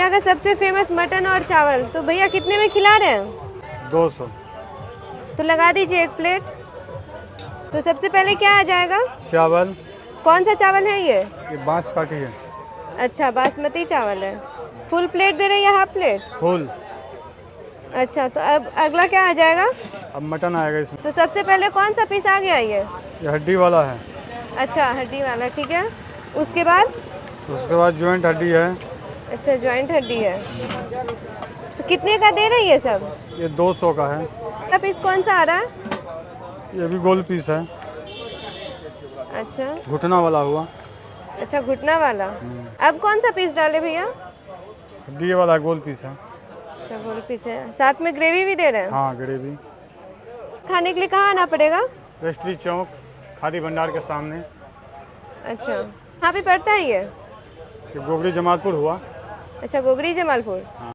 यहाँ का सबसे फेमस मटन और चावल, तो भैया कितने में खिला रहे हैं? 200। तो लगा दीजिए एक प्लेट। तो सबसे पहले क्या आ जाएगा? चावल। कौन सा चावल है ये? बांसकाठी है। अच्छा, बासमती चावल है। फुल प्लेट दे रहे हैं या हाफ प्लेट? फुल। अच्छा, तो अब अगला क्या आ जाएगा? अब मटन आएगा इसमें। तो सबसे पहले कौन सा पीस आ गया ये? हड्डी वाला है। अच्छा, हड्डी वाला, ठीक है। उसके बाद? उसके बाद जॉइंट हड्डी है। अच्छा, जॉइंट हड्डी है। तो कितने का दे रहे हैं ये सब? ये 200 का है। अगला पीस कौन सा आ रहा है? ये भी गोल पीस है। अच्छा घुटना वाला हुआ। अच्छा, घुटना वाला। अब कौन सा पीस डाले भैया? हड्डी वाला गोल पीस है। अच्छा, गोल पीस है। साथ में ग्रेवी भी दे रहे हैं? हाँ, ग्रेवी। खाने के लिए कहाँ आना पड़ेगा? रेस्ट्री चौक, खादी भंडार के सामने। अच्छा, कहाँ पे पड़ता है ये? ये गोगरी जमालपुर हुआ। अच्छा, गोगरी जमालपुर।